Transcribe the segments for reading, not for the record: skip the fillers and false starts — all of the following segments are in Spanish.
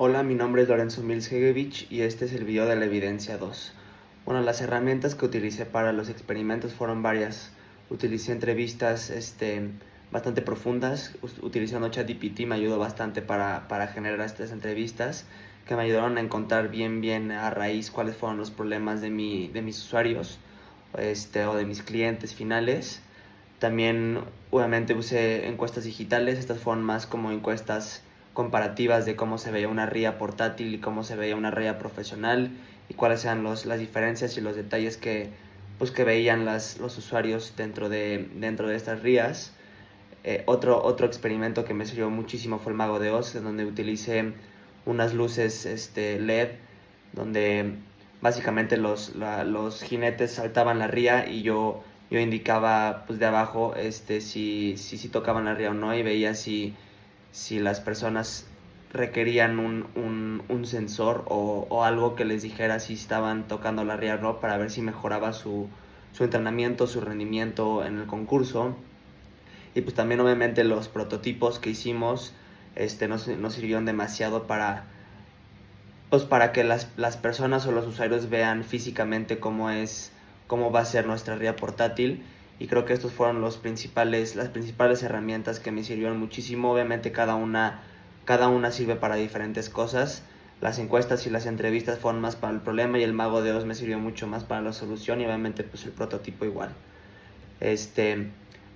Hola, mi nombre es Lorenzo Milsegevich y este es el video de la evidencia 2. Bueno, las herramientas que utilicé para los experimentos fueron varias. Utilicé entrevistas bastante profundas, utilizando ChatGPT me ayudó bastante para generar estas entrevistas que me ayudaron a encontrar bien a raíz cuáles fueron los problemas de mis usuarios o de mis clientes finales. También obviamente usé encuestas digitales, estas fueron más como encuestas comparativas de cómo se veía una RIA portátil y cómo se veía una RIA profesional y cuáles eran las diferencias y los detalles que veían los usuarios dentro de estas RIAs. Otro experimento que me sirvió muchísimo fue el Mago de Oz, en donde utilicé unas luces LED, donde básicamente los jinetes saltaban la ría y yo indicaba pues de abajo si tocaban la ría o no, y veía si las personas requerían un sensor o algo que les dijera si estaban tocando la ría o no, para ver si mejoraba su entrenamiento, su rendimiento en el concurso. Y pues también obviamente los prototipos que hicimos nos sirvieron demasiado para que las personas o los usuarios vean físicamente cómo va a ser nuestra RIA portátil. Y creo que estos fueron las principales herramientas que me sirvieron muchísimo. Obviamente cada una sirve para diferentes cosas. Las encuestas y las entrevistas fueron más para el problema, y el Mago de Oz me sirvió mucho más para la solución, y obviamente pues el prototipo igual. Pues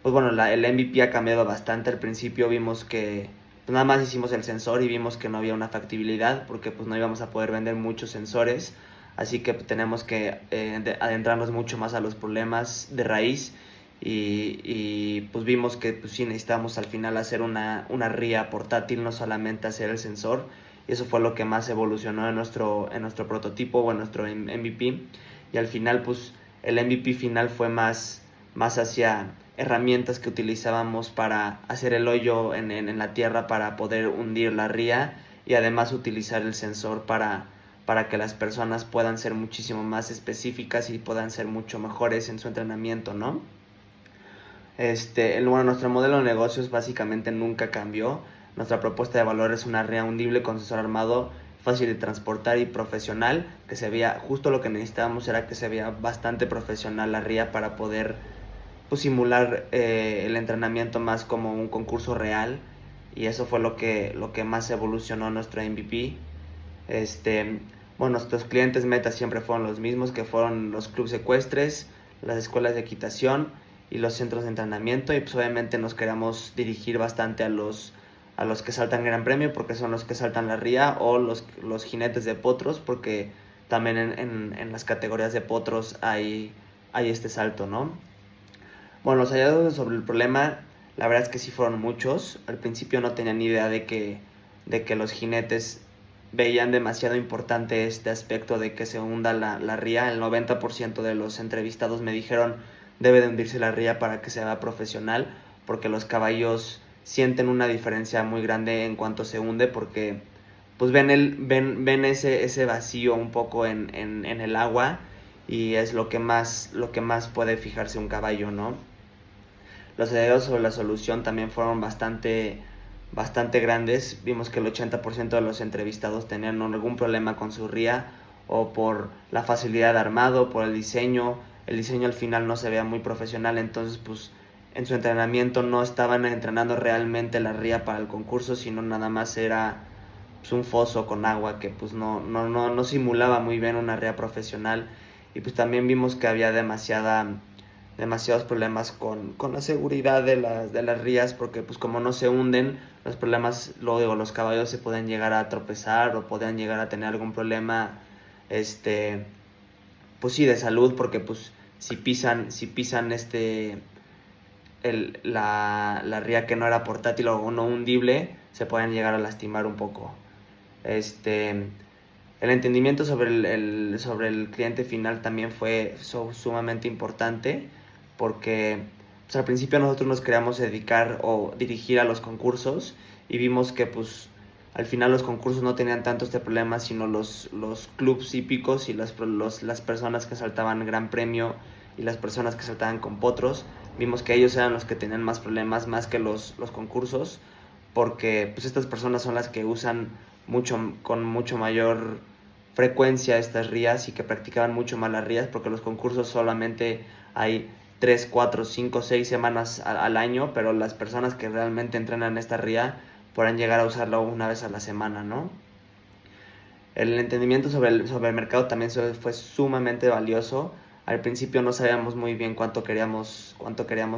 bueno, el MVP ha cambiado bastante. Al principio vimos que pues nada más hicimos el sensor y vimos que no había una factibilidad, porque pues no íbamos a poder vender muchos sensores, así que pues, tenemos que adentrarnos mucho más a los problemas de raíz, y pues vimos que pues sí necesitamos al final hacer una RIA portátil, no solamente hacer el sensor, y eso fue lo que más evolucionó en nuestro prototipo o en nuestro MVP. Y al final pues el MVP final fue más hacia herramientas que utilizábamos para hacer el hoyo en la tierra para poder hundir la ría, y además utilizar el sensor para que las personas puedan ser muchísimo más específicas y puedan ser mucho mejores en su entrenamiento, ¿no? Nuestro modelo de negocios básicamente nunca cambió. Nuestra propuesta de valor es una ría hundible con sensor armado, fácil de transportar y profesional, que se veía, justo lo que necesitábamos era que se veía bastante profesional la ría para poder pues simular el entrenamiento más como un concurso real, y eso fue lo que más evolucionó nuestro MVP. Bueno, nuestros clientes meta siempre fueron los mismos, que fueron los clubes ecuestres, las escuelas de equitación y los centros de entrenamiento, y pues obviamente nos queremos dirigir bastante a los que saltan Gran Premio, porque son los que saltan la ría, o los jinetes de potros, porque también en las categorías de potros hay este salto, ¿no? Bueno, los hallazgos sobre el problema, la verdad es que sí fueron muchos. Al principio no tenía ni idea de que los jinetes veían demasiado importante este aspecto de que se hunda la ría. El 90% de los entrevistados me dijeron debe de hundirse la ría para que se vea profesional, porque los caballos sienten una diferencia muy grande en cuanto se hunde, porque pues ven ese vacío un poco en el agua, y es lo que más puede fijarse un caballo, ¿no? Los hallazgos sobre la solución también fueron bastante grandes. Vimos que el 80% de los entrevistados tenían algún problema con su ría, o por la facilidad de armado, por el diseño. El diseño al final no se veía muy profesional, entonces pues en su entrenamiento no estaban entrenando realmente la ría para el concurso, sino nada más era pues un foso con agua que pues no simulaba muy bien una ría profesional. Y pues también vimos que había demasiados problemas con la seguridad de las rías, porque pues como no se hunden, los problemas, luego los caballos se pueden llegar a tropezar o pueden llegar a tener algún problema pues sí, de salud, porque pues si pisan la ría que no era portátil o no hundible, se pueden llegar a lastimar un poco. El entendimiento sobre el cliente final también fue sumamente importante, porque pues, al principio nosotros nos queríamos dedicar o dirigir a los concursos, y vimos que pues al final los concursos no tenían tanto este problema, sino los clubs hípicos y las personas que saltaban Gran Premio y las personas que saltaban con potros. Vimos que ellos eran los que tenían más problemas, más que los concursos, porque pues estas personas son las que usan con mucho mayor frecuencia estas rías y que practicaban mucho más las rías, porque los concursos solamente hay 3, 4, 5, 6 semanas al año, pero las personas que realmente entrenan esta ría podrán llegar a usarlo una vez a la semana, ¿no? El entendimiento sobre el mercado también fue sumamente valioso. Al principio no sabíamos muy bien cuánto queríamos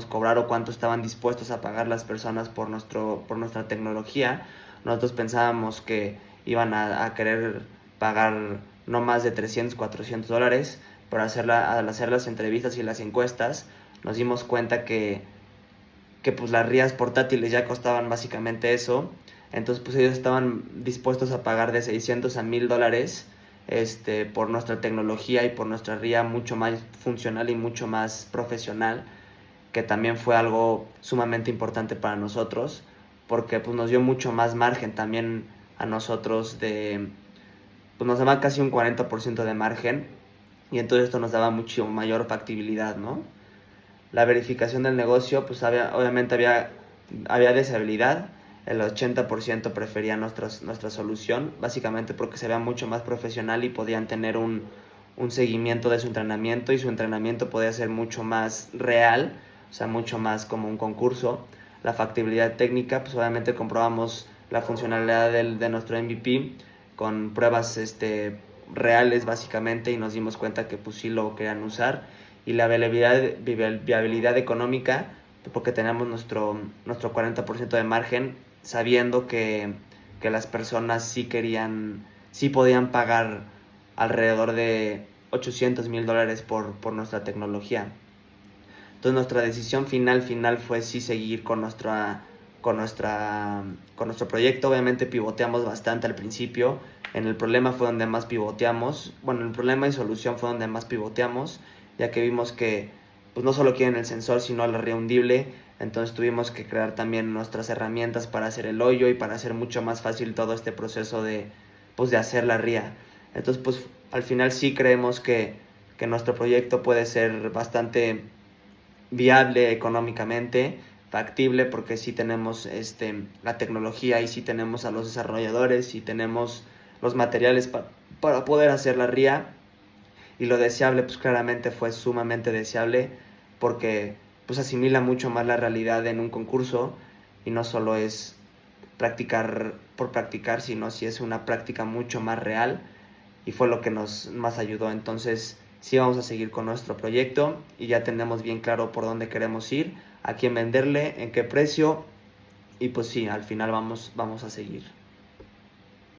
cobrar o cuánto estaban dispuestos a pagar las personas por nuestra tecnología. Nosotros pensábamos que iban a querer pagar no más de 300, 400 dólares, pero al hacer las entrevistas y las encuestas nos dimos cuenta que pues las rías portátiles ya costaban básicamente eso. Entonces pues ellos estaban dispuestos a pagar de 600 a 1000 dólares por nuestra tecnología y por nuestra ría mucho más funcional y mucho más profesional, que también fue algo sumamente importante para nosotros, porque pues nos dio mucho más margen también a nosotros pues nos daba casi un 40% de margen, y entonces esto nos daba mucho mayor factibilidad, ¿no? La verificación del negocio, pues obviamente había deshabilidad. El 80% prefería nuestra solución, básicamente porque se veía mucho más profesional y podían tener un seguimiento de su entrenamiento, y su entrenamiento podía ser mucho más real, o sea, mucho más como un concurso. La factibilidad técnica, pues obviamente comprobamos la funcionalidad de nuestro MVP con pruebas reales básicamente, y nos dimos cuenta que pues sí lo querían usar. Y la viabilidad económica, porque tenemos nuestro 40% de margen, sabiendo que las personas sí podían pagar alrededor de 800,000 dólares por nuestra tecnología. Entonces nuestra decisión final fue sí seguir con nuestro proyecto. Obviamente pivoteamos bastante al principio. En el problema fue donde más pivoteamos. Bueno, el problema y solución fue donde más pivoteamos, ya que vimos que pues no solo quieren el sensor, sino la ría hundible. Entonces tuvimos que crear también nuestras herramientas para hacer el hoyo y para hacer mucho más fácil todo este proceso de hacer la ría. Entonces pues al final sí creemos que nuestro proyecto puede ser bastante viable económicamente, factible, porque sí tenemos la tecnología, y sí tenemos a los desarrolladores, y tenemos los materiales para poder hacer la ría. Y lo deseable, pues claramente fue sumamente deseable, porque pues asimila mucho más la realidad en un concurso, y no solo es practicar por practicar, sino si es una práctica mucho más real, y fue lo que nos más ayudó. Entonces sí vamos a seguir con nuestro proyecto, y ya tenemos bien claro por dónde queremos ir, a quién venderle, en qué precio, y pues sí, al final vamos a seguir.